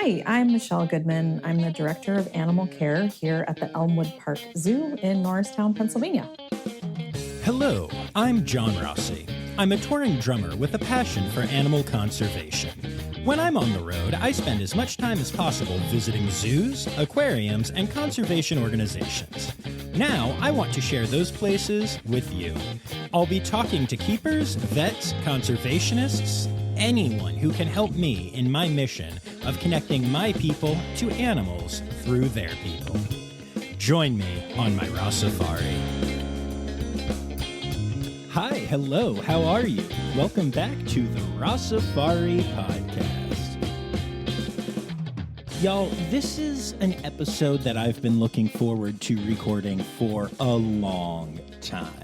Hi, I'm Michele Goodman. I'm the Director of Animal Care here at the Elmwood Park Zoo in Norristown, Pennsylvania. Hello, I'm John Rossi. I'm a touring drummer with a passion for animal conservation. When I'm on the road, I spend as much time as possible visiting zoos, aquariums, and conservation organizations. Now, I want to share those places with you. I'll be talking to keepers, vets, conservationists, anyone who can help me in my mission of connecting my people to animals through their people. Join me on my Rossifari. Hi, hello, how are you? Welcome back to the Rossifari podcast. Y'all, this is an episode that I've been looking forward to recording for a long time.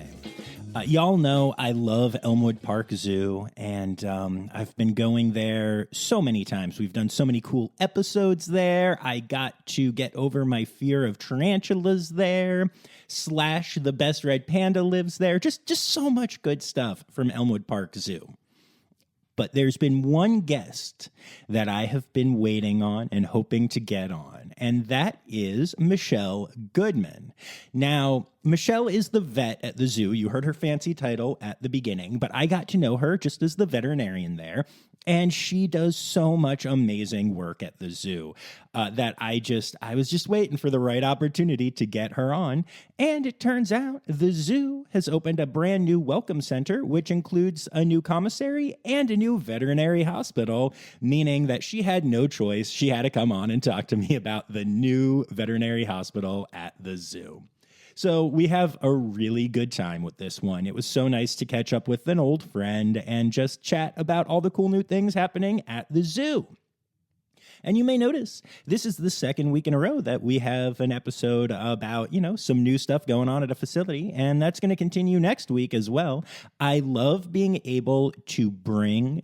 Y'all know I love Elmwood Park Zoo, and I've been going there so many times. We've done so many cool episodes there. I got to get over my fear of tarantulas there. Slash, the best red panda lives there. Just so much good stuff from Elmwood Park Zoo. But there's been one guest that I have been waiting on and hoping to get on, and that is Michele Goodman. Now, Michele is the vet at the zoo. You heard her fancy title at the beginning, but I got to know her just as the veterinarian there, and she does so much amazing work at the zoo that I was just waiting for the right opportunity to get her on. And it turns out the zoo has opened a brand new welcome center, which includes a new commissary and a new veterinary hospital, meaning that she had no choice. She had to come on and talk to me about the new veterinary hospital at the zoo. So we have a really good time with this one. It was so nice to catch up with an old friend and just chat about all the cool new things happening at the zoo. And you may notice this is the second week in a row that we have an episode about, some new stuff going on at a facility, and that's going to continue next week as well. I love being able to bring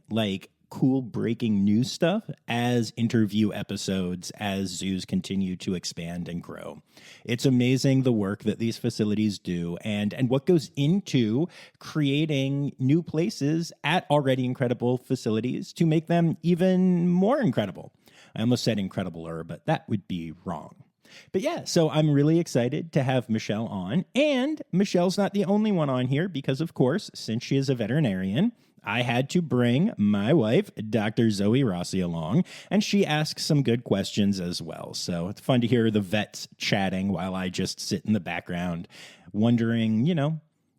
cool breaking news stuff as interview episodes as zoos continue to expand and grow. It's amazing the work that these facilities do and what goes into creating new places at already incredible facilities to make them even more incredible. I almost said incredibler, but that would be wrong. But yeah, so I'm really excited to have Michele on, and Michelle's not the only one on here because, of course, since she is a veterinarian, I had to bring my wife, Dr. Zoe Rossi, along, and she asks some good questions as well. So it's fun to hear the vets chatting while I just sit in the background wondering,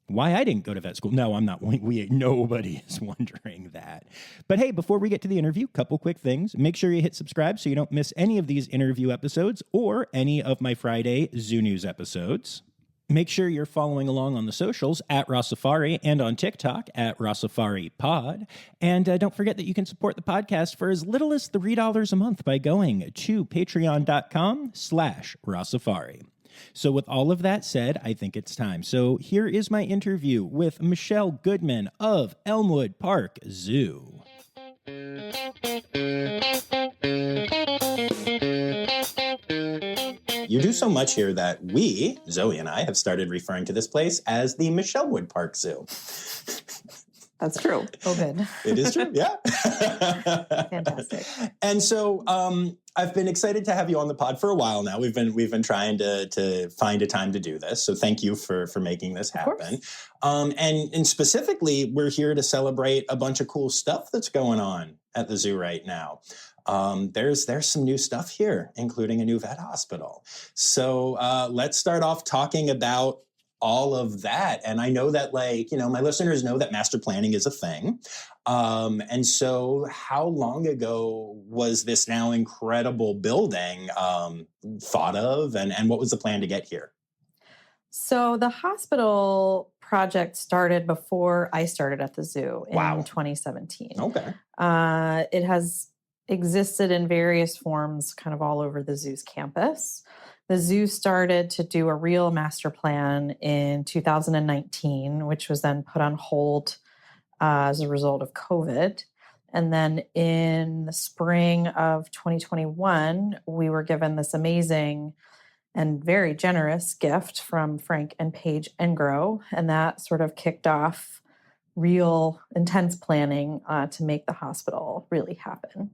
why I didn't go to vet school. No, I'm not. Nobody is wondering that. But hey, before we get to the interview, couple quick things. Make sure you hit subscribe so you don't miss any of these interview episodes or any of my Friday Zoo News episodes. Make sure you're following along on the socials at Rossifari and on TikTok at Rossifari Pod. And don't forget that you can support the podcast for as little as $3 a month by going to patreon.com/Rossifari. So with all of that said, I think it's time. So here is my interview with Michele Goodman of Elmwood Park Zoo. You do so much here that we, Zoe and I, have started referring to this place as the Michelmwood Park Zoo. That's true. Oh, good. It is true, yeah. Fantastic. And so I've been excited to have you on the pod for a while now. We've been trying to find a time to do this. So thank you for making this happen. And specifically, we're here to celebrate a bunch of cool stuff that's going on at the zoo right now. There's some new stuff here, including a new vet hospital. So let's start off talking about all of that. And I know that my listeners know that master planning is a thing. And so how long ago was this now incredible building thought of, and what was the plan to get here? So the hospital project started before I started at the zoo in 2017. Okay. It has existed in various forms kind of all over the zoo's campus. The zoo started to do a real master plan in 2019, which was then put on hold as a result of COVID. And then in the spring of 2021, we were given this amazing and very generous gift from Frank and Paige Engro, and that sort of kicked off real intense planning to make the hospital really happen.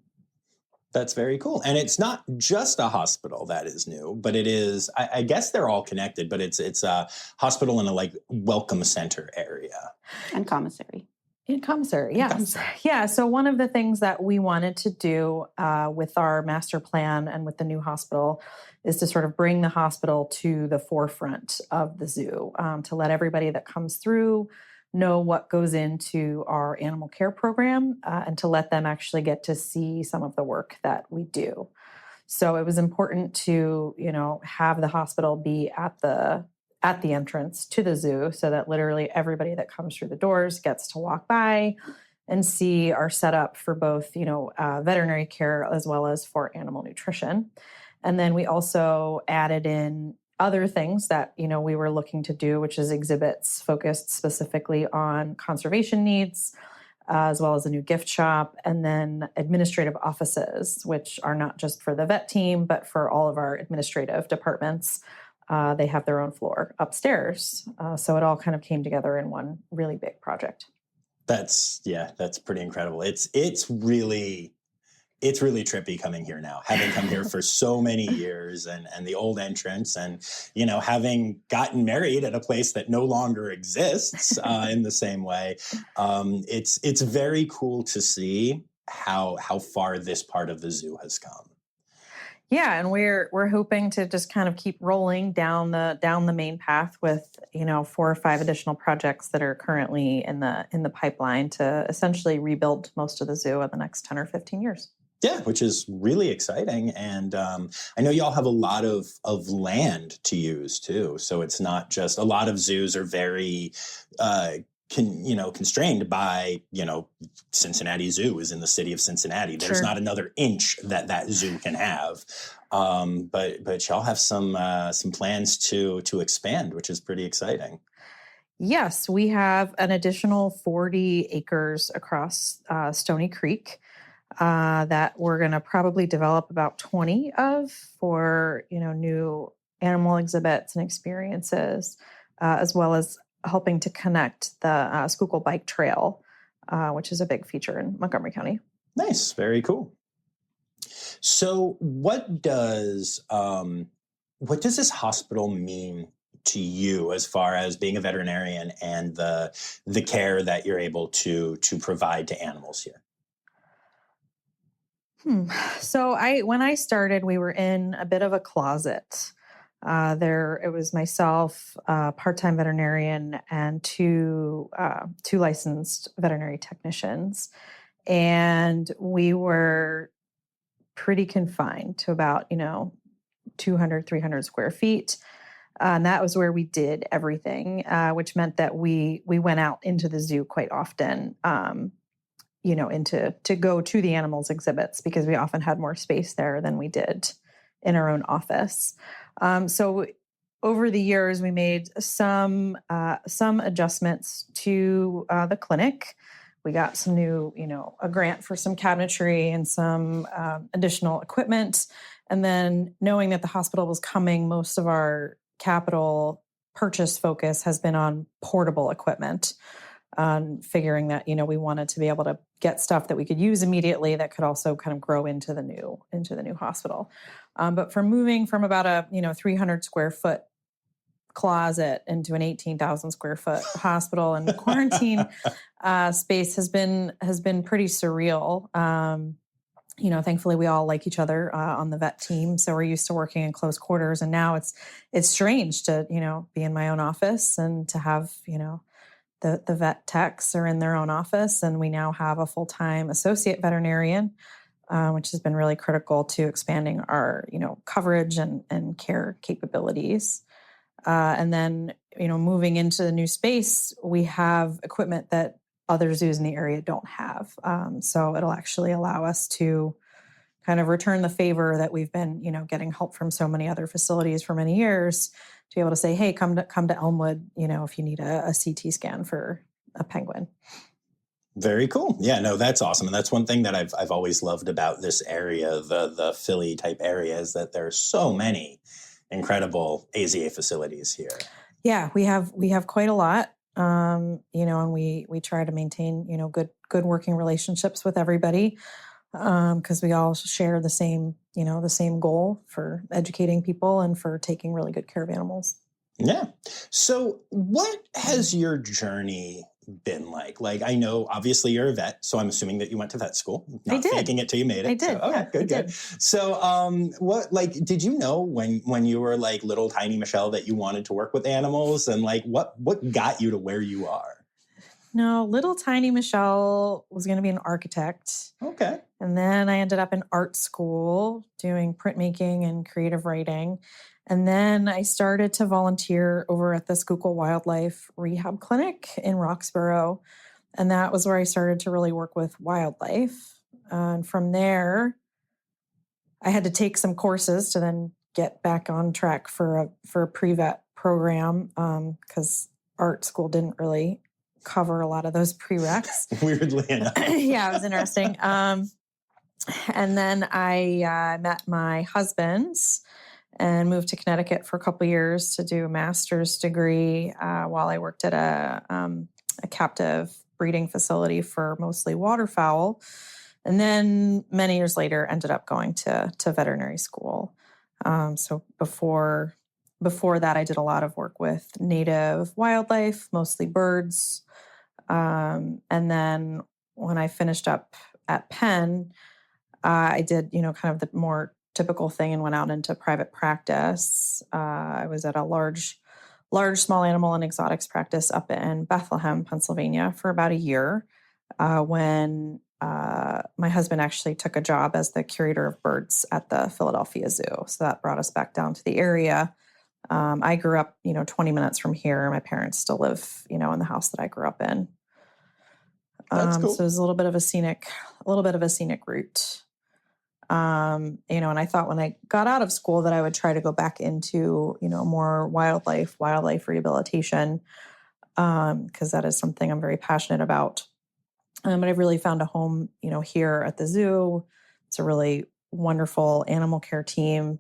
That's very cool. And it's not just a hospital that is new, but it is, I guess they're all connected, but it's a hospital in a like welcome center area. And commissary. In Commissary, yes. Commissary. Yeah, so one of the things that we wanted to do with our master plan and with the new hospital is to sort of bring the hospital to the forefront of the zoo, to let everybody that comes through know what goes into our animal care program, and to let them actually get to see some of the work that we do. So it was important to, have the hospital be at the entrance to the zoo so that literally everybody that comes through the doors gets to walk by and see our setup for both, veterinary care as well as for animal nutrition. And then we also added in other things that, we were looking to do, which is exhibits focused specifically on conservation needs, as well as a new gift shop, and then administrative offices, which are not just for the vet team, but for all of our administrative departments. They have their own floor upstairs. So it all kind of came together in one really big project. That's pretty incredible. It's really trippy coming here now, having come here for so many years and the old entrance and, having gotten married at a place that no longer exists in the same way. It's very cool to see how far this part of the zoo has come. Yeah, and we're hoping to just kind of keep rolling down the main path with 4 or 5 additional projects that are currently in the pipeline to essentially rebuild most of the zoo in the next 10 or 15 years. Yeah, which is really exciting. And I know y'all have a lot of land to use too. So it's not just, a lot of zoos are very constrained by, Cincinnati Zoo is in the city of Cincinnati. There's not another inch that zoo can have. But y'all have some plans to expand, which is pretty exciting. Yes, we have an additional 40 acres across Stony Creek that we're going to probably develop about 20 of for, new animal exhibits and experiences, as well as helping to connect the Schuylkill Bike Trail, which is a big feature in Montgomery County. Nice. Very cool. So what does this hospital mean to you as far as being a veterinarian and the care that you're able to provide to animals here? So when I started, we were in a bit of a closet. It was myself, part-time veterinarian, and two licensed veterinary technicians. And we were pretty confined to about, 200, 300 square feet. And that was where we did everything, which meant that we went out into the zoo quite often, to go to the animals exhibits because we often had more space there than we did in our own office. So over the years, we made some adjustments to the clinic. We got some new, a grant for some cabinetry and some additional equipment. And then knowing that the hospital was coming, most of our capital purchase focus has been on portable equipment. Figuring that, we wanted to be able to get stuff that we could use immediately that could also kind of grow into the new hospital. But for moving from about a 300 square foot closet into an 18,000 square foot hospital and quarantine space has been pretty surreal. Thankfully we all like each other on the vet team, so we're used to working in close quarters. And now it's strange to be in my own office and to have the vet techs are in their own office, and we now have a full-time associate veterinarian, which has been really critical to expanding our, coverage and care capabilities. And then, moving into the new space, we have equipment that other zoos in the area don't have. So it'll actually allow us to kind of return the favor that we've been, getting help from so many other facilities for many years, to be able to say, hey, come to Elmwood, if you need a CT scan for a penguin. Very cool. Yeah, no, that's awesome. And that's one thing that I've always loved about this area, the Philly type area, is that there are so many incredible AZA facilities here. Yeah, we have quite a lot. And we try to maintain, good working relationships with everybody. because we all share the same, the same goal for educating people and for taking really good care of animals. Yeah. So what has your journey been like? Like, I know obviously you're a vet, so I'm assuming that you went to vet school. I did. Faking it till you made it. I did. So, okay, Yeah, good, good. So what, like, did you know when you were like little tiny Michele that you wanted to work with animals, and like what got you to where you are? No, little tiny Michele was going to be an architect. Okay. And then I ended up in art school doing printmaking and creative writing. And then I started to volunteer over at the Schuylkill Wildlife Rehab Clinic in Roxborough. And that was where I started to really work with wildlife. And from there, I had to take some courses to then get back on track for a pre-vet program because art school didn't really cover a lot of those prereqs. Weirdly enough. Yeah, it was interesting. And then I met my husband and moved to Connecticut for a couple of years to do a master's degree while I worked at a captive breeding facility for mostly waterfowl. And then many years later, ended up going to veterinary school. So before that, I did a lot of work with native wildlife, mostly birds. And then when I finished up at Penn, I did, kind of the more typical thing and went out into private practice. I was at a large small animal and exotics practice up in Bethlehem, Pennsylvania for about a year when my husband actually took a job as the curator of birds at the Philadelphia Zoo. So that brought us back down to the area. I grew up, 20 minutes from here. My parents still live, in the house that I grew up in. That's cool. So it was a little bit of a scenic route. And I thought when I got out of school that I would try to go back into, more wildlife rehabilitation, because that is something I'm very passionate about. But I've really found a home, here at the zoo. It's a really wonderful animal care team.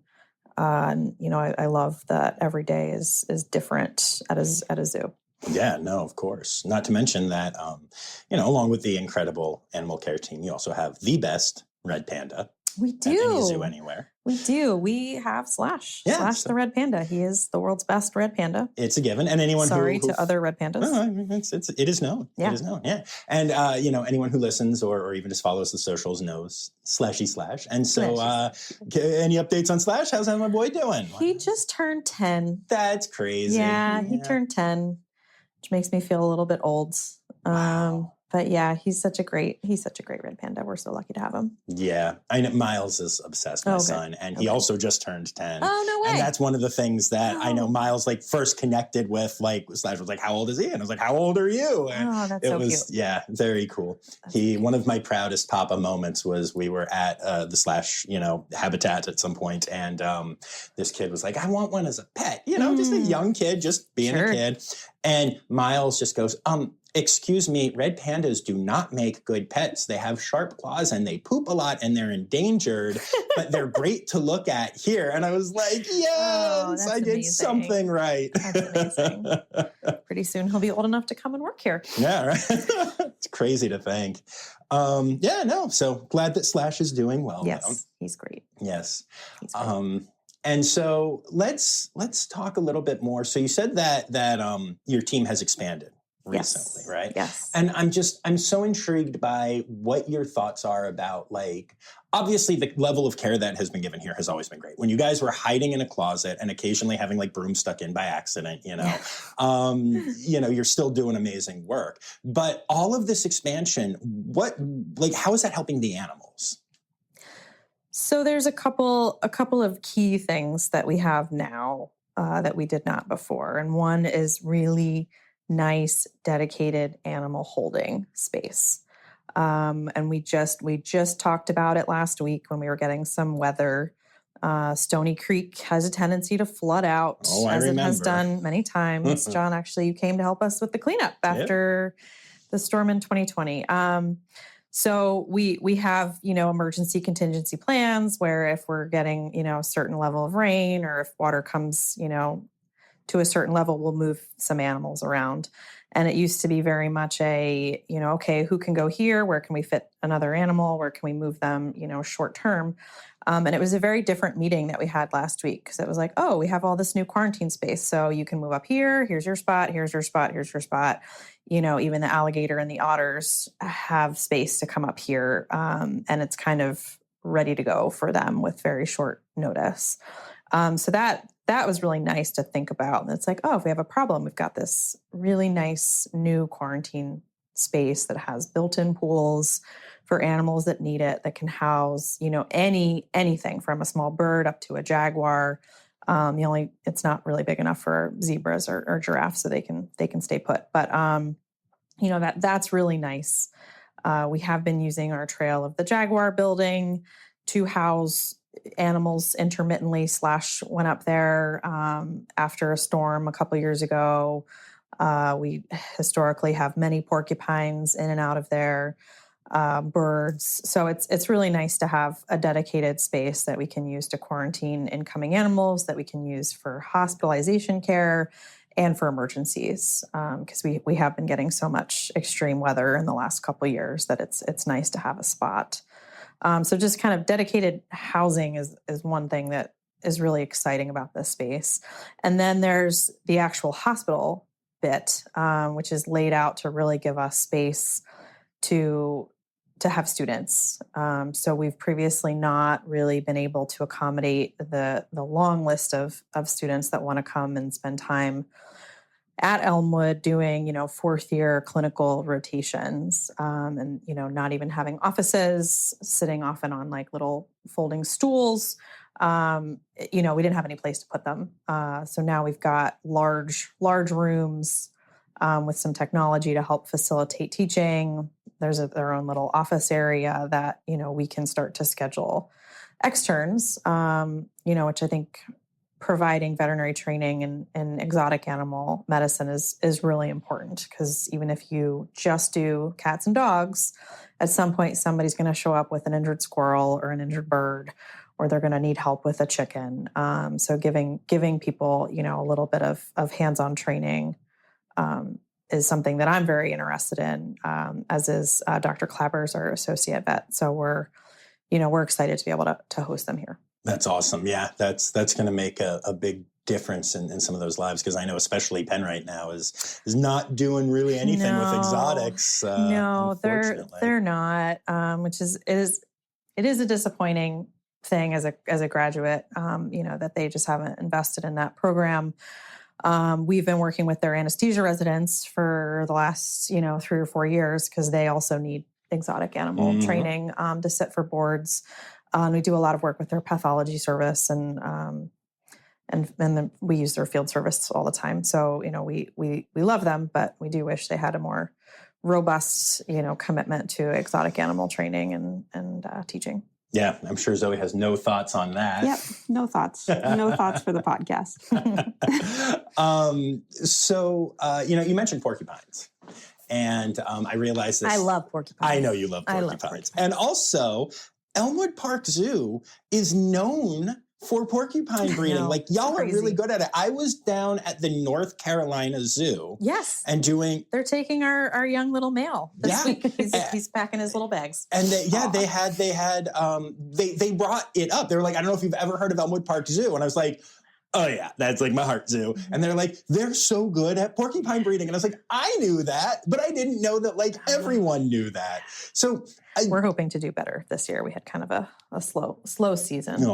And, I love that every day is different at a zoo. Yeah, no, of course. Not to mention that, along with the incredible animal care team, you also have the best red panda. We do. At any zoo anywhere. We do. We have Slash. Yeah, Slash the red panda. He is the world's best red panda. It's a given. And anyone Sorry to other red pandas. It is known. Yeah. It is known. Yeah. And, anyone who listens or even just follows the socials knows Slashy Slash. And so any updates on Slash? How's my boy doing? He just turned 10. That's crazy. Yeah, he turned 10, which makes me feel a little bit old. Wow. But yeah, he's such a great red panda. We're so lucky to have him. Yeah. I know Miles is obsessed, my son, and he also just turned 10. Oh, no way. And that's one of the things that I know Miles first connected with, Slash was like, how old is he? And I was like, how old are you? And that's so cute. Yeah, very cool. One of my proudest Papa moments was we were at the Slash, habitat at some point, and this kid was like, I want one as a pet, just a young kid, just being a kid. And Miles just goes, excuse me, red pandas do not make good pets. They have sharp claws and they poop a lot and they're endangered, but they're great to look at here. And I was like, yes, I did something right. That's amazing. Pretty soon he'll be old enough to come and work here. Yeah, right. It's crazy to think. So glad that Slash is doing well. Yes, he's great. Yes. He's great. And so let's talk a little bit more. So you said that your team has expanded recently, right? Yes. And I'm so intrigued by what your thoughts are about, obviously the level of care that has been given here has always been great. When you guys were hiding in a closet and occasionally having broom stuck in by accident, you're still doing amazing work. But all of this expansion, how is that helping the animals? So there's a couple of key things that we have now that we did not before. And one is really nice, dedicated animal holding space. And we just talked about it last week when we were getting some weather. Stony Creek has a tendency to flood out, as it has done many times. John, actually, you came to help us with the cleanup after the storm in 2020. So we have, emergency contingency plans where if we're getting, a certain level of rain or if water comes, to a certain level, we'll move some animals around. And it used to be very much a, okay, who can go here? Where can we fit another animal? Where can we move them, short term? And it was a very different meeting that we had last week because it was like, oh, we have all this new quarantine space. So you can move up here. Here's your spot. Here's your spot. Here's your spot. Even the alligator and the otters have space to come up here. And it's kind of ready to go for them with very short notice. So that was really nice to think about. And it's like, oh, if we have a problem, we've got this really nice new quarantine space that has built-in pools for animals that need it, that can house, anything from a small bird up to a jaguar. It's not really big enough for zebras or giraffes, so they can stay put. But that's really nice. We have been using our trail of the jaguar building to house animals intermittently. / went up there after a storm a couple years ago. We historically have many porcupines in and out of there, birds. So it's really nice to have a dedicated space that we can use to quarantine incoming animals, that we can use for hospitalization care and for emergencies, because we have been getting so much extreme weather in the last couple of years that it's nice to have a spot. So just kind of dedicated housing is one thing that is really exciting about this space. And then there's the actual hospital bit, which is laid out to really give us space to have students. So we've previously not really been able to accommodate the long list of students that want to come and spend time at Elmwood doing, 4th-year clinical rotations, and, not even having offices, sitting often on like little folding stools. We didn't have any place to put them. So now we've got large rooms with some technology to help facilitate teaching. There's their own little office area that, we can start to schedule externs, which I think providing veterinary training and exotic animal medicine is really important, because even if you just do cats and dogs, at some point somebody's going to show up with an injured squirrel or an injured bird, or they're going to need help with a chicken. So giving people, a little bit of hands-on training is something that I'm very interested in, as is Dr. Clabbers, our associate vet. So we're excited to be able to host them here. That's awesome. Yeah, that's going to make a big difference in some of those lives, because I know especially Penn right now is not doing really anything with exotics. No, they're not, which is a disappointing thing as a graduate, that they just haven't invested in that program. We've been working with their anesthesia residents for the last 3 or 4 years, because they also need exotic animal training to sit for boards. We do a lot of work with their pathology service, and then we use their field service all the time. So, we love them, but we do wish they had a more robust, commitment to exotic animal training and teaching. Yeah, I'm sure Zoe has no thoughts on that. Yep, no thoughts. No thoughts for the podcast. So, you mentioned porcupines. And I realized this. I love porcupines. I know you love porcupines. And also, Elmwood Park Zoo is known for porcupine breeding. Like, y'all are really good at it. I was down at the North Carolina Zoo. Yes. And they're taking our young little male this week. He's packing his little bags. And they brought it up. They were like, I don't know if you've ever heard of Elmwood Park Zoo. And I was like, oh yeah, that's like my heart zoo. And they're like, they're so good at porcupine breeding. And I was like, I knew that, but I didn't know that like everyone knew that. So we're hoping to do better this year. We had kind of a slow season.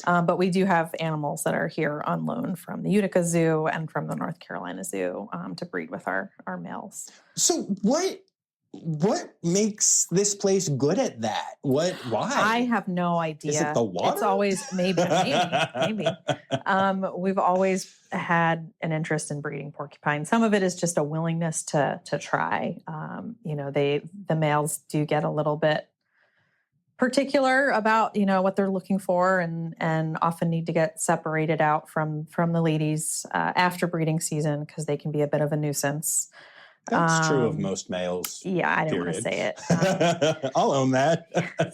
But we do have animals that are here on loan from the Utica Zoo and from the North Carolina Zoo to breed with our males. So what makes this place good at that? Why? I have no idea. Is it the water? It's always maybe. We've always had an interest in breeding porcupine. Some of it is just a willingness to try. The males do get a little bit particular about what they're looking for, and often need to get separated out from the ladies after breeding season, because they can be a bit of a nuisance. That's true of most males. Yeah, I don't want to say it. I'll own that.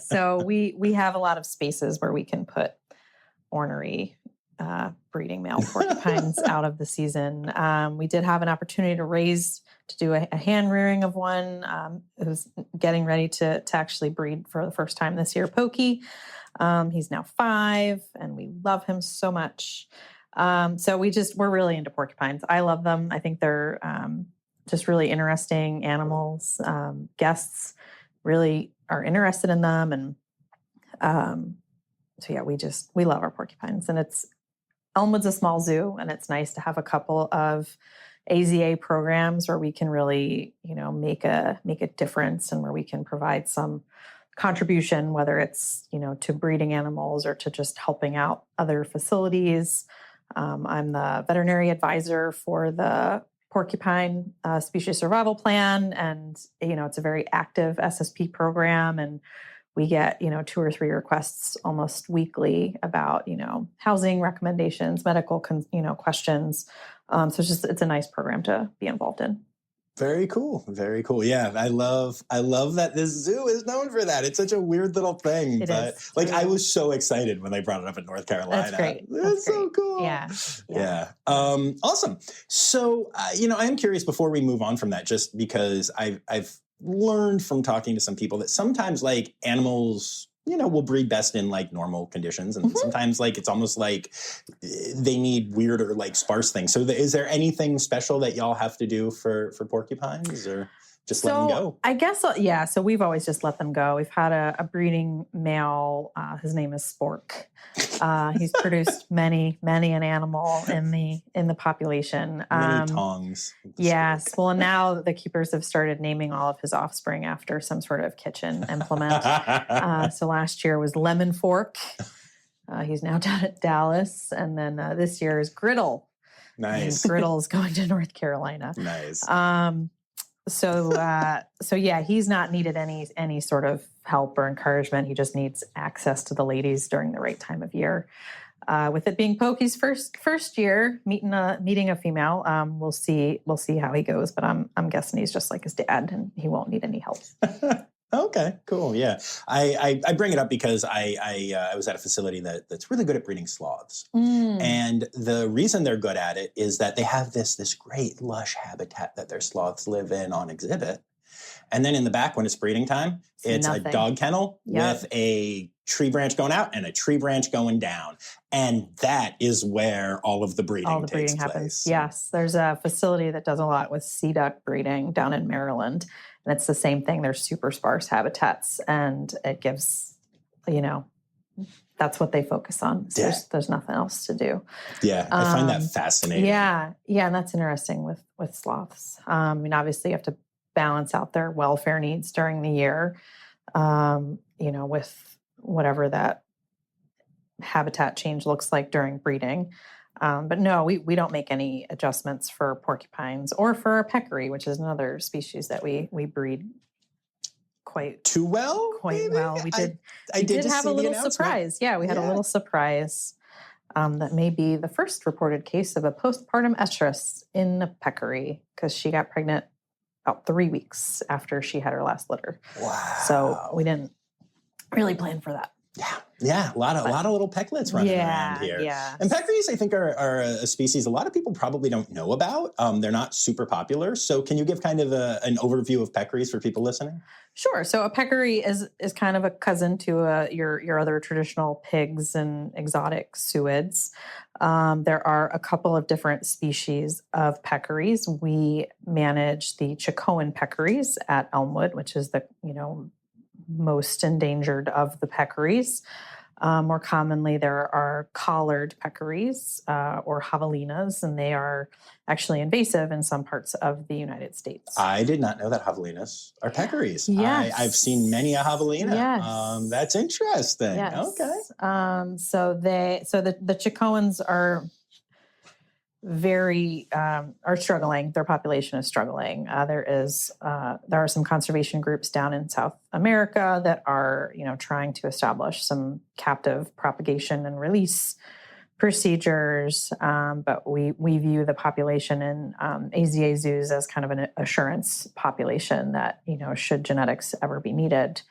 So we have a lot of spaces where we can put ornery breeding male porcupines out of the season. We did have an opportunity to do a hand rearing of one who's getting ready to actually breed for the first time this year, Pokey. He's now 5, and we love him so much. So we're really into porcupines. I love them. I think they're just really interesting animals. Guests really are interested in them. And so yeah, we love our porcupines. And Elmwood's a small zoo, and it's nice to have a couple of AZA programs where we can really, make a difference, and where we can provide some contribution, whether it's, to breeding animals or to just helping out other facilities. I'm the veterinary advisor for the porcupine species survival plan. And, it's a very active SSP program. And we get, 2 or 3 requests almost weekly about, housing recommendations, medical, questions. So it's a nice program to be involved in. Very cool. Very cool. Yeah. I love that this zoo is known for that. It's such a weird little thing. I was so excited when they brought it up in North Carolina. That's great. It's so cool. Yeah. Awesome. So, I am curious before we move on from that, just because I've learned from talking to some people that sometimes animals, will breed best in normal conditions. And sometimes it's almost like they need weirder, sparse things. So is there anything special that y'all have to do for porcupines, or just let them go? I guess, yeah. So we've always just let them go. We've had a breeding male. His name is Spork. He's produced many an animal in the population. Many tongs. Yes. Well, and now the keepers have started naming all of his offspring after some sort of kitchen implement. So last year was Lemon Fork. He's now down at Dallas. And then this year is Griddle. Nice. And Griddle is going to North Carolina. Nice. So yeah, he's not needed any sort of help or encouragement. He just needs access to the ladies during the right time of year. With it being Pokey's first year meeting a female, we'll see how he goes. But I'm guessing he's just like his dad, and he won't need any help. Okay, cool. Yeah. I bring it up because I was at a facility that's really good at breeding sloths. And the reason they're good at it is that they have this great lush habitat that their sloths live in on exhibit. And then in the back, when it's breeding time, it's nothing. A dog kennel with a tree branch going out and a tree branch going down. And that is where all of the breeding takes place. Happens. Yes. There's a facility that does a lot with sea duck breeding down in Maryland. And it's the same thing. There's super sparse habitats, and it gives, that's what they focus on. So there's nothing else to do. Yeah. I find that fascinating. Yeah. Yeah. And that's interesting with sloths. Obviously you have to balance out their welfare needs during the year, with whatever that habitat change looks like during breeding. But no, we don't make any adjustments for porcupines or for our peccary, which is another species that we breed quite well. We did have a little surprise. Yeah, we had a little surprise that may be the first reported case of a postpartum estrus in a peccary, because she got pregnant about 3 weeks after she had her last litter. Wow. So we didn't really plan for that. Yeah. A lot of little pecklets running around here. Yeah. And peccaries, I think, are a species a lot of people probably don't know about. They're not super popular. So can you give kind of an overview of peccaries for people listening? Sure. So a peccary is kind of a cousin to your other traditional pigs and exotic suids. There are a couple of different species of peccaries. We manage the Chicoan peccaries at Elmwood, which is the most endangered of the peccaries. More commonly, there are collared peccaries or javelinas, and they are actually invasive in some parts of the United States. I did not know that javelinas are peccaries. Yes. I've seen many a javelina. Yes. That's interesting. Yes. Okay. So the Chicoans are are struggling. Their population is struggling. There are some conservation groups down in South America that are, trying to establish some captive propagation and release procedures. But we view the population in AZA zoos as kind of an assurance population that, should genetics ever be needed,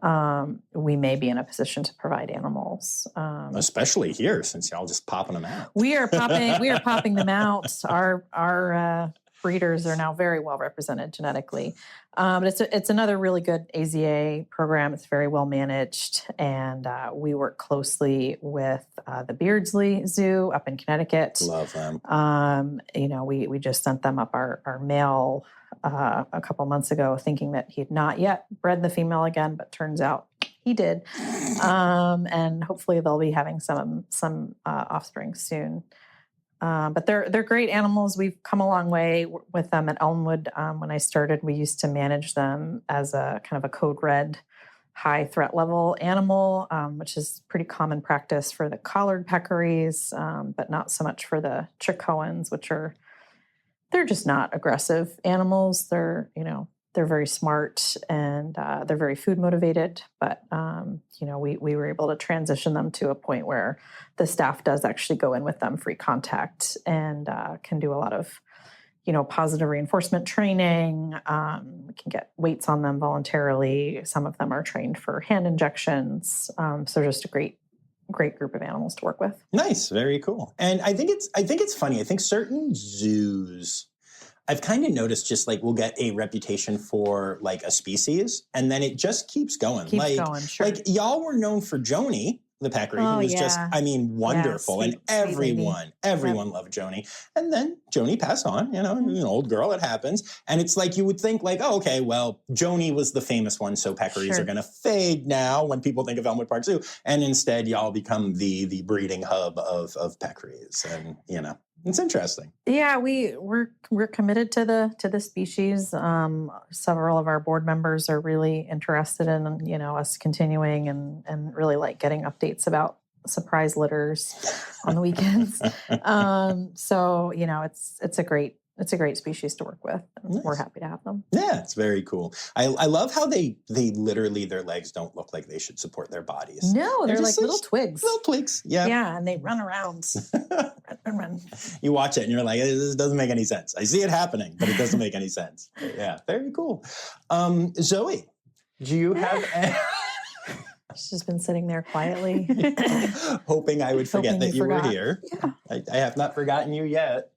we may be in a position to provide animals. Especially here, since y'all just popping them out. We are popping them out. Our breeders are now very well represented genetically. But it's another really good AZA program. It's very well managed, and we work closely with the Beardsley Zoo up in Connecticut. Love them. We just sent them up our male a couple months ago, thinking that he had not yet bred the female again, but turns out he did. And hopefully they'll be having some offspring soon. But they're great animals. We've come a long way with them at Elmwood. When I started, we used to manage them as a kind of a code red, high threat level animal, which is pretty common practice for the collared peccaries, but not so much for the Chicoans, they're just not aggressive animals. They're very smart and they're very food motivated. But, we were able to transition them to a point where the staff does actually go in with them free contact and can do a lot of, positive reinforcement training. We can get weights on them voluntarily. Some of them are trained for hand injections. So just a great group of animals to work with. Nice. Very cool. And I think it's funny. I think certain zoos, I've kind of noticed just like we'll get a reputation for like a species and then it just keeps going. Sure. Like y'all were known for Joni, the peccary, who was just, wonderful. Yeah, and everyone loved Joni. And then Joni passed on, an old girl, it happens. And it's like, you would think like, oh, okay, well, Joni was the famous one. So peccaries are going to fade now when people think of Elmwood Park Zoo. And instead y'all become the breeding hub of peccaries. And, it's interesting. Yeah, we're committed to the species. Several of our board members are really interested in us continuing and really like getting updates about surprise litters on the weekends. So it's a great species to work with. And We're happy to have them. Yeah, it's very cool. I love how they literally, their legs don't look like they should support their bodies. No, they're like little twigs. Little twigs, yeah. Yeah, and they run around. run. You watch it and you're like, this doesn't make any sense. I see it happening, but it doesn't make any sense. But yeah, very cool. Zoe, do you have... She's just been sitting there quietly. Hoping I would forget that you were here. Yeah. I have not forgotten you yet.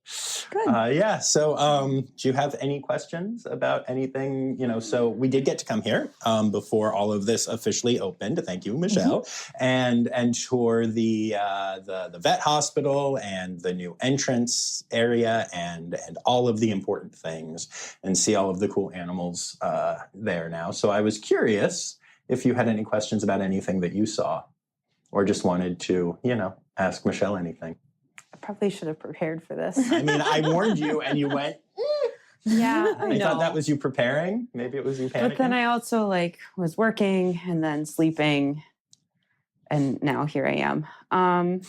Good. So do you have any questions about anything? So we did get to come here before all of this officially opened. Thank you, Michele. Mm-hmm. And tour the vet hospital and the new entrance area and all of the important things and see all of the cool animals there now. So I was curious if you had any questions about anything that you saw or just wanted to, ask Michele anything. I probably should have prepared for this. I mean, I warned you and you went, Yeah, I thought that was you preparing. Maybe it was you panicking. But then I also was working and then sleeping. And now here I am. And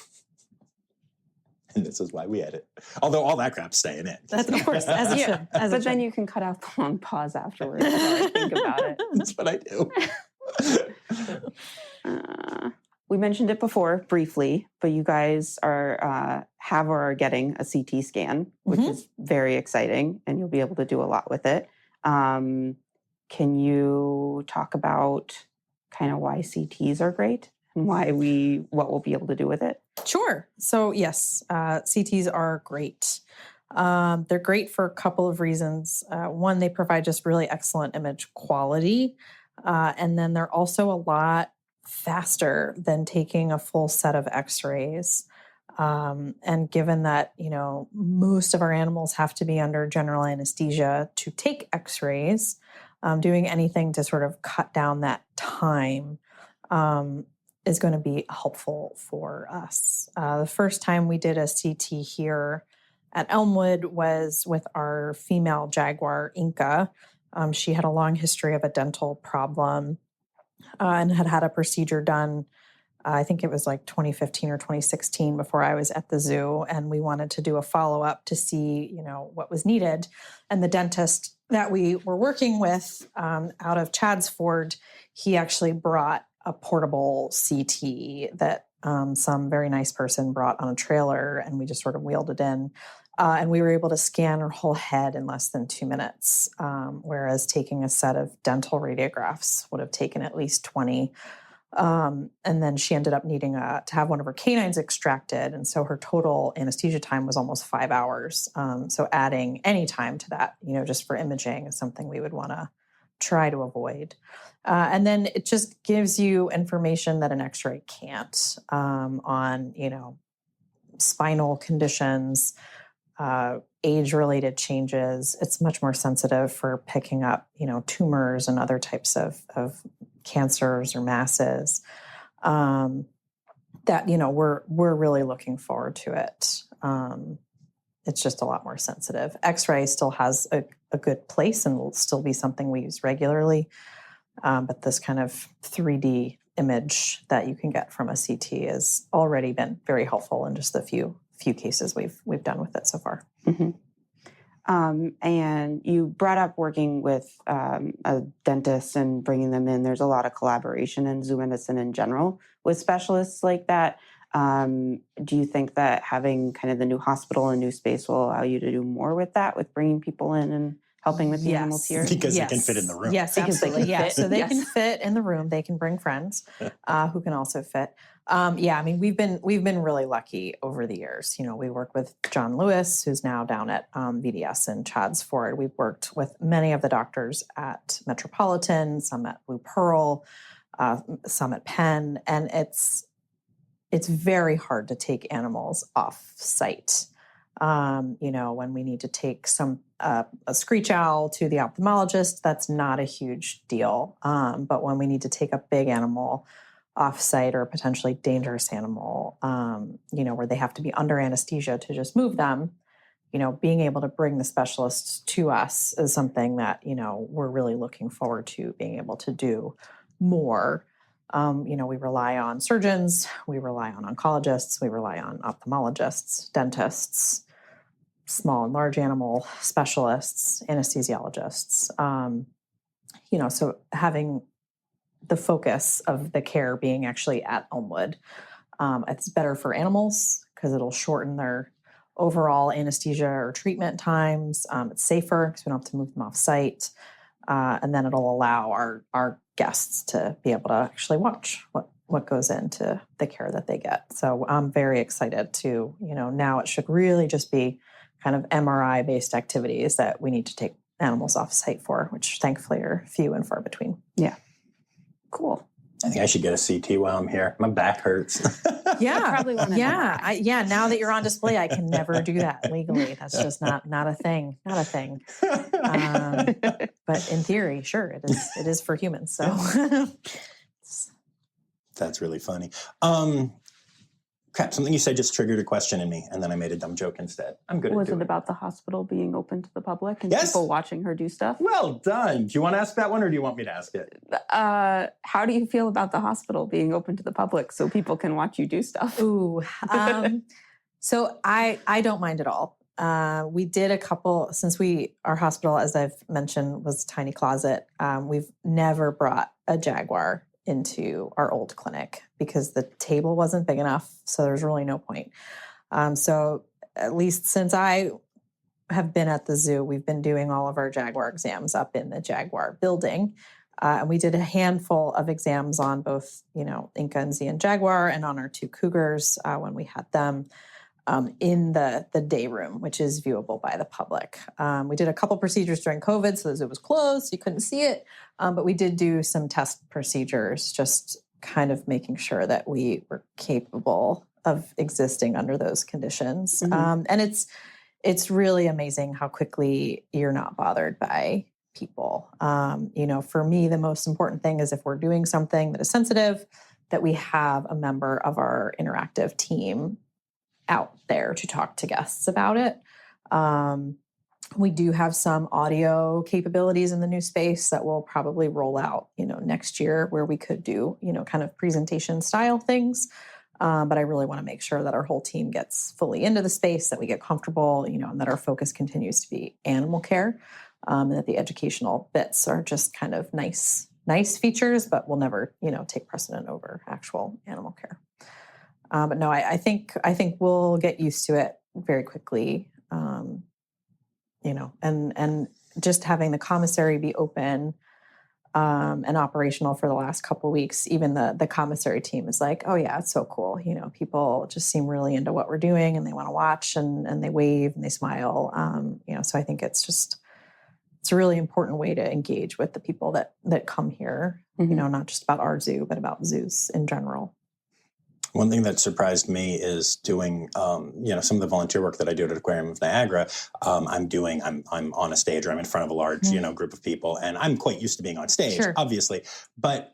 this is why we edit. Although all that crap's staying in. That's, of course, as it should. But then you can cut out the long pause afterwards while I think about it. That's what I do. We mentioned it before briefly, but you guys have or are getting a CT scan, which is very exciting, and you'll be able to do a lot with it. Can you talk about kind of why CTs are great and what we'll be able to do with it? Sure. So yes, CTs are great. They're great for a couple of reasons. One, they provide just really excellent image quality. And then they're also a lot faster than taking a full set of x-rays. And given that, most of our animals have to be under general anesthesia to take x-rays, doing anything to sort of cut down that time is going to be helpful for us. The first time we did a CT here at Elmwood was with our female jaguar, Inca. She had a long history of a dental problem and had a procedure done. I think it was like 2015 or 2016 before I was at the zoo. And we wanted to do a follow-up to see, what was needed. And the dentist that we were working with out of Chadsford, he actually brought a portable CT that some very nice person brought on a trailer, and we just sort of wheeled it in. And we were able to scan her whole head in less than 2 minutes, whereas taking a set of dental radiographs would have taken at least 20. And then she ended up needing to have one of her canines extracted. And so her total anesthesia time was almost 5 hours. So adding any time to that, just for imaging is something we would want to try to avoid. And then it just gives you information that an x-ray can't on, spinal conditions, age-related changes. It's much more sensitive for picking up, tumors and other types of cancers or masses. That we're really looking forward to it. It's just a lot more sensitive. X-ray still has a good place and will still be something we use regularly. But this kind of 3D image that you can get from a CT has already been very helpful in just the few cases we've done with it so far. Mm-hmm. And you brought up working with a dentist and bringing them in. There's a lot of collaboration in zoo medicine in general with specialists like that. Do you think that having kind of the new hospital and new space will allow you to do more with that, with bringing people in and helping with the animals here? Because they can fit in the room. Yes, absolutely. Yeah, so they can fit in the room. They can bring friends who can also fit. We've been really lucky over the years. We work with John Lewis, who's now down at VDS in Chadds Ford. We've worked with many of the doctors at Metropolitan, some at Blue Pearl, some at Penn, and it's very hard to take animals off site. When we need to take a screech owl to the ophthalmologist, that's not a huge deal. But when we need to take a big animal off-site or a potentially dangerous animal, where they have to be under anesthesia to just move them, being able to bring the specialists to us is something that, we're really looking forward to being able to do more. We rely on surgeons, we rely on oncologists, we rely on ophthalmologists, dentists, small and large animal specialists, anesthesiologists. So having the focus of the care being actually at Elmwood, it's better for animals because it'll shorten their overall anesthesia or treatment times. It's safer because we don't have to move them off site. And then it'll allow our guests to be able to actually watch what goes into the care that they get. So I'm very excited to, now it should really just be kind of MRI-based activities that we need to take animals off site for, which thankfully are few and far between. Yeah. Cool. I think I should get a CT while I'm here. My back hurts. Yeah. Probably want to now that you're on display, I can never do that legally. That's just not a thing. Not a thing. But in theory, sure, it is for humans. So that's really funny. Crap, something you said just triggered a question in me, and then I made a dumb joke instead. I'm good at Was doing it about the hospital being open to the public and Yes. people watching her do stuff? Well done. Do you want to ask that one, or do you want me to ask it? How do you feel about the hospital being open to the public so people can watch you do stuff? Ooh. So I don't mind at all. We did a couple, since our hospital, as I've mentioned, was a tiny closet. We've never brought a jaguar into our old clinic because the table wasn't big enough. So there's really no point. So at least since I have been at the zoo, we've been doing all of our jaguar exams up in the jaguar building. And we did a handful of exams on both, Inca and Zion jaguar and on our 2 cougars when we had them in the day room, which is viewable by the public. We did a couple procedures during COVID, so the zoo was closed, so you couldn't see it. But we did do some test procedures, just kind of making sure that we were capable of existing under those conditions. Mm-hmm. And it's really amazing how quickly you're not bothered by people. For me, the most important thing is if we're doing something that is sensitive, that we have a member of our interactive team out there to talk to guests about it. We do have some audio capabilities in the new space that will probably roll out, next year, where we could do, kind of presentation style things. But I really want to make sure that our whole team gets fully into the space, that we get comfortable, and that our focus continues to be animal care, and that the educational bits are just kind of nice features, but will never, take precedent over actual animal care. But no, I think we'll get used to it very quickly. and just having the commissary be open and operational for the last couple of weeks, even the commissary team is like, oh yeah, it's so cool. People just seem really into what we're doing and they want to watch and they wave and they smile. So I think it's a really important way to engage with the people that come here, not just about our zoo, but about zoos in general. One thing that surprised me is doing, some of the volunteer work that I do at Aquarium of Niagara. I'm on a stage, or I'm in front of a large, group of people, and I'm quite used to being on stage, sure. obviously. But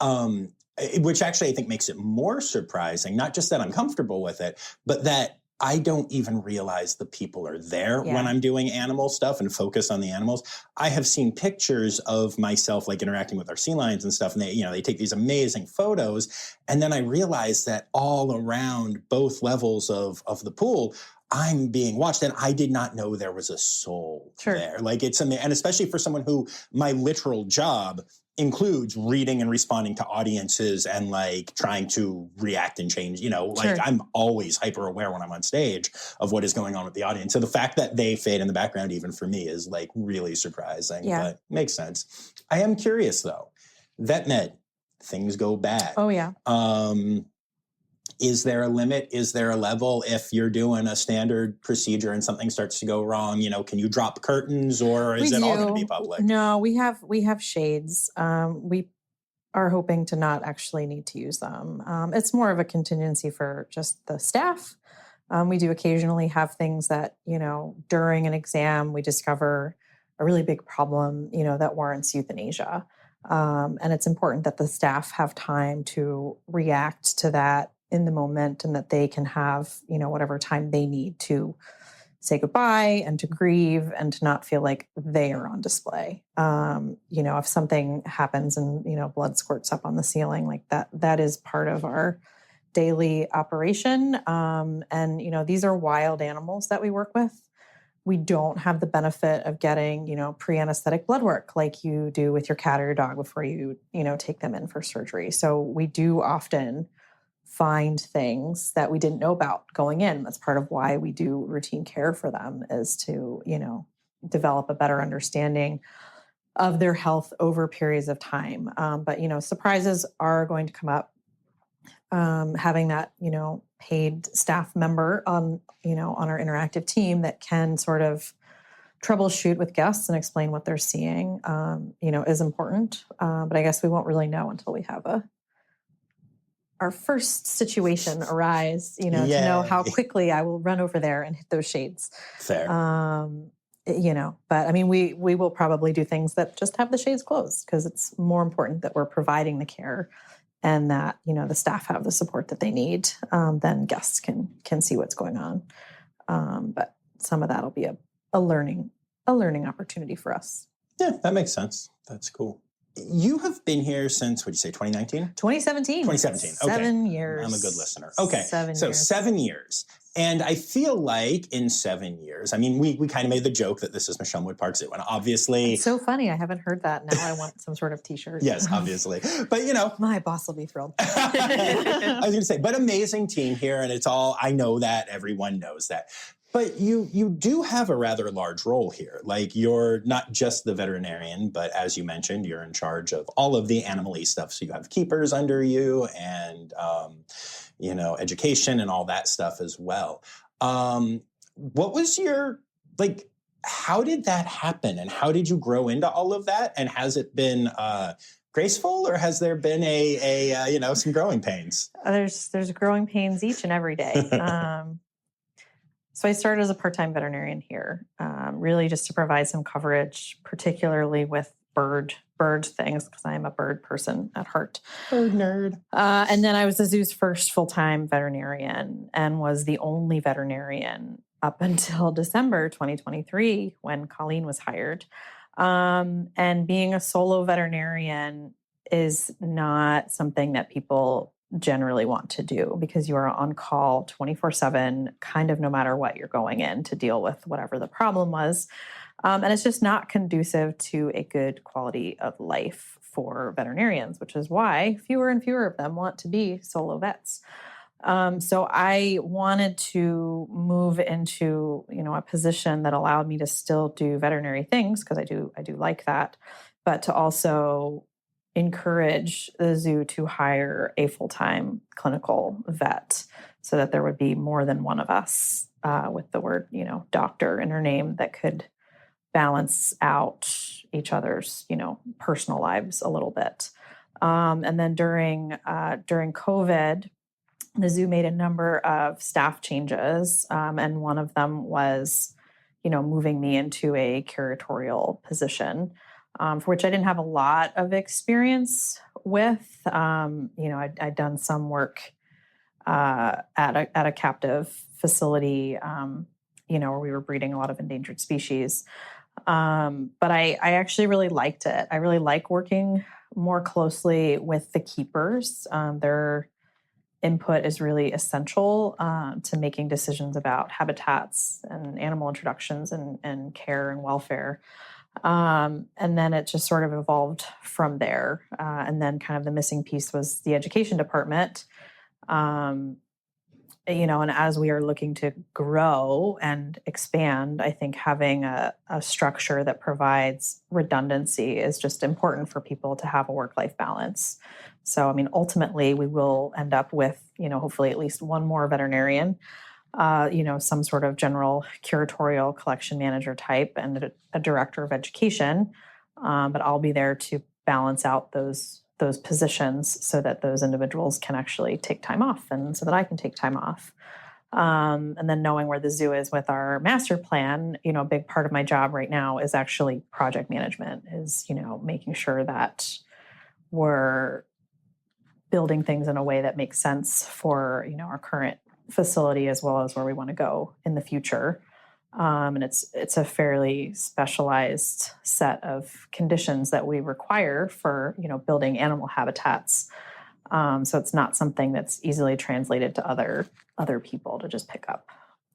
which actually I think makes it more surprising, not just that I'm comfortable with it, but that I don't even realize the people are there when I'm doing animal stuff and focus on the animals. I have seen pictures of myself like interacting with our sea lions and stuff, and they take these amazing photos. And then I realize that all around both levels of the pool, I'm being watched, and I did not know there was a soul there. Like, it's amazing. And especially for someone who my literal job includes reading and responding to audiences and like trying to react and change, I'm always hyper aware when I'm on stage of what is going on with the audience. So the fact that they fade in the background, even for me, is like really surprising, but makes sense. I am curious though, vet med, things go bad. Oh yeah. Is there a limit? Is there a level? If you're doing a standard procedure and something starts to go wrong, can you drop curtains, or is it all going to be public? No, we have shades. We are hoping to not actually need to use them. It's more of a contingency for just the staff. We do occasionally have things that, during an exam, we discover a really big problem, that warrants euthanasia. And it's important that the staff have time to react to that in the moment, and that they can have, whatever time they need to say goodbye and to grieve and to not feel like they are on display. If something happens and, blood squirts up on the ceiling, like that is part of our daily operation. And, these are wild animals that we work with. We don't have the benefit of getting, pre-anesthetic blood work like you do with your cat or your dog before you, take them in for surgery. So we do often find things that we didn't know about going in. That's part of why we do routine care for them, is to, develop a better understanding of their health over periods of time. But, surprises are going to come up. Having that, paid staff member on our interactive team that can sort of troubleshoot with guests and explain what they're seeing, is important. But I guess we won't really know until we have our first situation arise, to know how quickly I will run over there and hit those shades. Fair. But I mean, we will probably do things that just have the shades closed, because it's more important that we're providing the care and that, the staff have the support that they need, then guests can see what's going on. But some of that will be a learning opportunity for us. Yeah, that makes sense. That's cool. You have been here since, what'd you say, 2019? 2017. 2017. Okay. 7 years. I'm a good listener. Okay. 7 so years. 7 years. And I feel like in 7 years, I mean, we kind of made the joke that this is Michelmwood Park Zoo. And obviously... It's so funny. I haven't heard that. Now I want some sort of t-shirt. Yes, obviously. But, my boss will be thrilled. I was going to say, but amazing team here. And it's all, I know that. Everyone knows that. But you do have a rather large role here. Like, you're not just the veterinarian, but as you mentioned, you're in charge of all of the animal-y stuff. So you have keepers under you and, education and all that stuff as well. What was how did that happen? And how did you grow into all of that? And has it been graceful, or has there been some growing pains? There's growing pains each and every day. So I started as a part-time veterinarian here, really just to provide some coverage, particularly with bird things, because I am a bird person at heart. Bird nerd. And then I was the zoo's first full-time veterinarian, and was the only veterinarian up until December 2023 when Colleen was hired. And being a solo veterinarian is not something that people generally want to do, because you are on call 24/7, kind of no matter what you're going in to deal with whatever the problem was. And it's just not conducive to a good quality of life for veterinarians, which is why fewer and fewer of them want to be solo vets. So I wanted to move into, a position that allowed me to still do veterinary things because I do like that, but to also encourage the zoo to hire a full-time clinical vet so that there would be more than one of us with the word, doctor in her name that could balance out each other's, personal lives a little bit. And then during COVID, the zoo made a number of staff changes, and one of them was, moving me into a curatorial position, for which I didn't have a lot of experience with. I'd done some work at a captive facility, where we were breeding a lot of endangered species. But I actually really liked it. I really like working more closely with the keepers. Their input is really essential to making decisions about habitats and animal introductions and care and welfare. And then it just sort of evolved from there. And then kind of the missing piece was the education department. And as we are looking to grow and expand, I think having a structure that provides redundancy is just important for people to have a work-life balance. So, ultimately, we will end up with, hopefully at least one more veterinarian, some sort of general curatorial collection manager type and a director of education. But I'll be there to balance out those positions so that those individuals can actually take time off and so that I can take time off. And then knowing where the zoo is with our master plan, a big part of my job right now is actually project management, is, making sure that we're building things in a way that makes sense for, our current facility as well as where we want to go in the future. And it's a fairly specialized set of conditions that we require for, building animal habitats. So it's not something that's easily translated to other people to just pick up.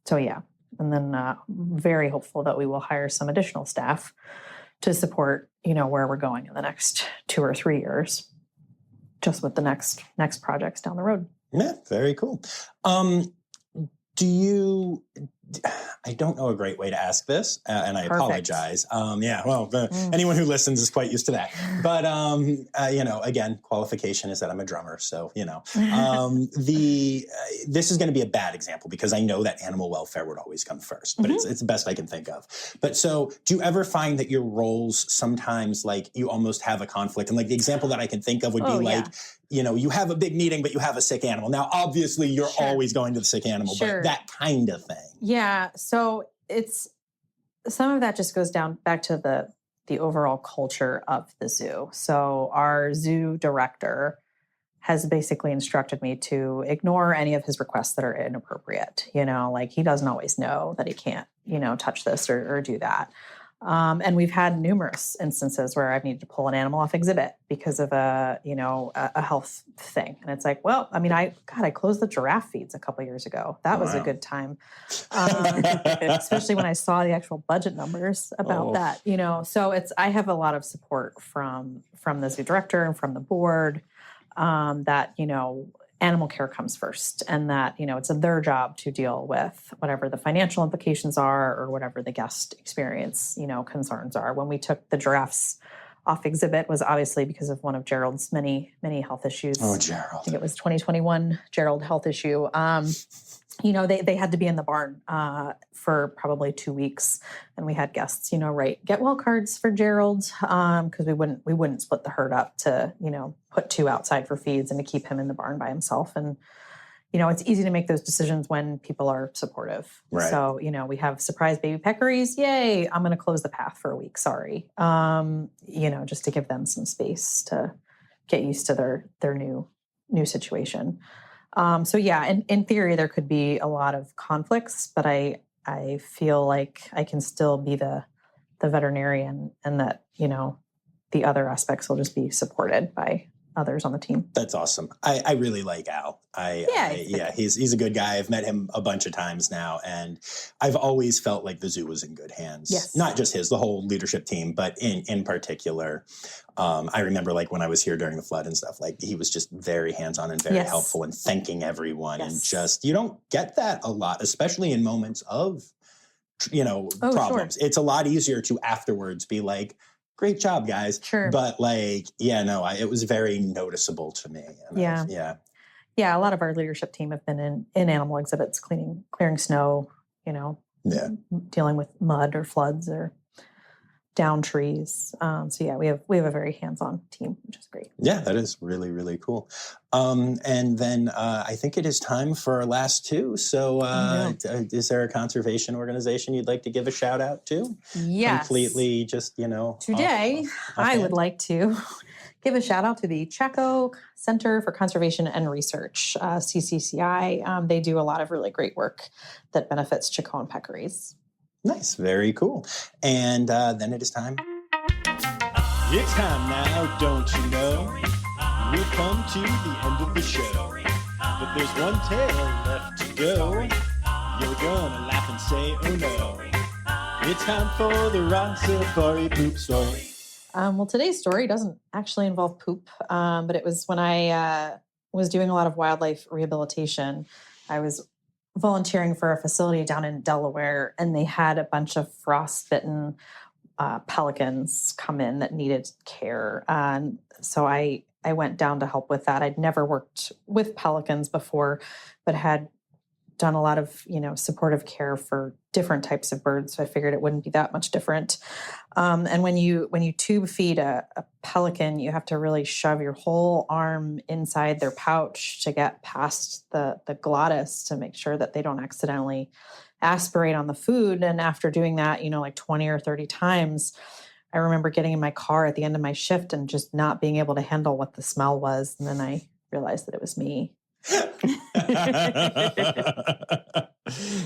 So yeah, and then very hopeful that we will hire some additional staff to support, where we're going in the next 2 or 3 years, just with the next projects down the road. Yeah, very cool. I don't know a great way to ask this, and I apologize. Anyone who listens is quite used to that. But, again, qualification is that I'm a drummer. So, this is going to be a bad example because I know that animal welfare would always come first, but it's the best I can think of. But so do you ever find that your roles sometimes, like, you almost have a conflict? And like the example that I can think of would be you have a big meeting, but you have a sick animal. Now, obviously, you're always going to the sick animal, but that kind of thing. Yeah. So some of that just goes back to the overall culture of the zoo. So our zoo director has basically instructed me to ignore any of his requests that are inappropriate. Like he doesn't always know that he can't, touch this or do that. And we've had numerous instances where I've needed to pull an animal off exhibit because of a health thing. And it's like, well, I closed the giraffe feeds a couple of years ago. That was a good time. Especially when I saw the actual budget numbers about that, so I have a lot of support from the zoo director and from the board, that, animal care comes first and that, it's their job to deal with whatever the financial implications are or whatever the guest experience, concerns are. When we took the giraffes off exhibit was obviously because of one of Gerald's many, many health issues. Oh, Gerald. I think it was 2021 Gerald health issue. They had to be in the barn for probably 2 weeks, and we had guests, write get well cards for Gerald because we wouldn't split the herd up to put 2 outside for feeds and to keep him in the barn by himself. And it's easy to make those decisions when people are supportive. Right. So we have surprise baby peccaries. Yay! I'm going to close the path for a week. Sorry, just to give them some space to get used to their new situation. In theory, there could be a lot of conflicts, but I feel like I can still be the veterinarian and that, the other aspects will just be supported by others on the team. That's awesome. I really like Al. He's a good guy. I've met him a bunch of times now, and I've always felt like the zoo was in good hands. Yes. Not just his, the whole leadership team, but in particular, I remember like when I was here during the flood and stuff, like he was just very hands-on and very helpful and thanking everyone. And just, you don't get that a lot, especially in moments of, problems. Sure. It's a lot easier to afterwards be like, great job, guys. Sure. But it was very noticeable to me. Yeah. A lot of our leadership team have been in animal exhibits, clearing snow, dealing with mud or floods or down trees. We have a very hands-on team, which is great. Yeah, that is really, really cool. And then I think it is time for our last two. So is there a conservation organization you'd like to give a shout out to? Yes. Completely just, Today, I would like to give a shout out to the Chaco Center for Conservation and Research, CCCI. They do a lot of really great work that benefits Chaco and peccaries. Nice. Very cool. And then it is time. It's time now, don't you know? We've come to the end of the show. But there's one tale left to go. You're gonna laugh and say, oh no. It's time for the Rossifari poop story. Well, today's story doesn't actually involve poop, but it was when I was doing a lot of wildlife rehabilitation. I was volunteering for a facility down in Delaware, and they had a bunch of frostbitten pelicans come in that needed care. So I went down to help with that. I'd never worked with pelicans before, but had done a lot of, supportive care for different types of birds. So I figured it wouldn't be that much different. And when you tube feed a pelican, you have to really shove your whole arm inside their pouch to get past the glottis to make sure that they don't accidentally aspirate on the food. And after doing that, like 20 or 30 times, I remember getting in my car at the end of my shift and just not being able to handle what the smell was. And then I realized that it was me.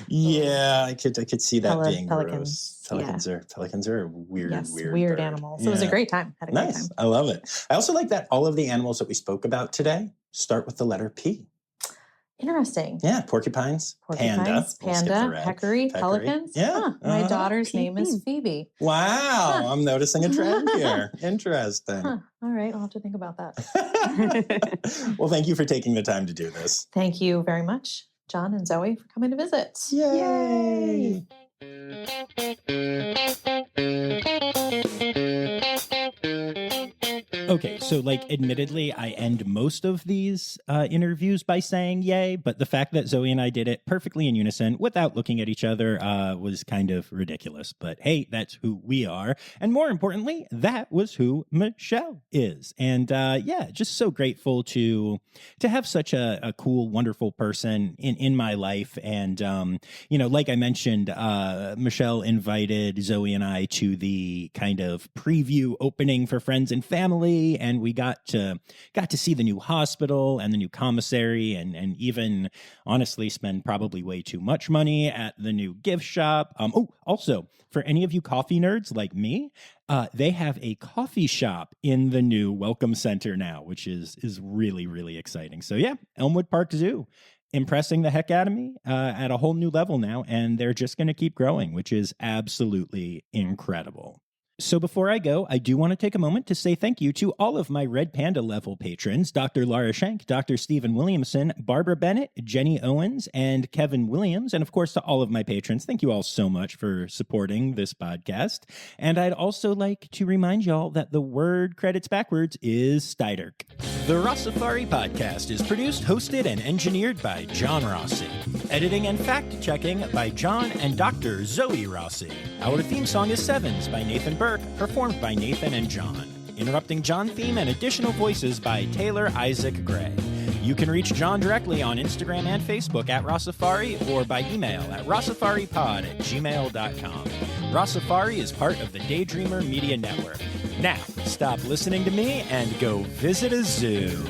Yeah, I could see that being pelicans. Gross. Pelicans are weird weird animals. So it was a great time. Had a great time. I love it. I also like that all of the animals that we spoke about today start with the letter P. Interesting. Yeah, porcupines, panda, peccary, pelicans. Yeah. My daughter's name is Phoebe. Wow, I'm noticing a trend here. Interesting. All right, I'll have to think about that. Well, thank you for taking the time to do this. Thank you very much, John and Zoe, for coming to visit. Yay! Okay, so admittedly, I end most of these interviews by saying yay, but the fact that Zoe and I did it perfectly in unison without looking at each other was kind of ridiculous. But hey, that's who we are. And more importantly, that was who Michele is. And just so grateful to have such a cool, wonderful person in my life. And, like I mentioned, Michele invited Zoe and I to the kind of preview opening for friends and family, and we got to see the new hospital and the new commissary, and even honestly spend probably way too much money at the new gift shop. Also, for any of you coffee nerds like me, they have a coffee shop in the new Welcome Center now, which is really, really exciting. So yeah, Elmwood Park Zoo, impressing the heck out of me at a whole new level now, and they're just going to keep growing, which is absolutely incredible. So before I go, I do want to take a moment to say thank you to all of my Red Panda level patrons, Dr. Laura Schenk, Dr. Stephen Williamson, Barbara Bennett, Jenny Owens, and Kevin Williams. And of course, to all of my patrons, thank you all so much for supporting this podcast. And I'd also like to remind y'all that the word credits backwards is Steiderk. The Rossifari podcast is produced, hosted, and engineered by John Rossi. Editing and fact-checking by John and Dr. Zoe Rossi. Our theme song is Sevens by Nathan Burke, performed by Nathan and John. Interrupting John theme and additional voices by Taylor Isaac Gray. You can reach John directly on Instagram and Facebook at Rossifari or by email at rossifaripod@gmail.com. Rossifari is part of the Daydreamer Media Network. Now, stop listening to me and go visit a zoo.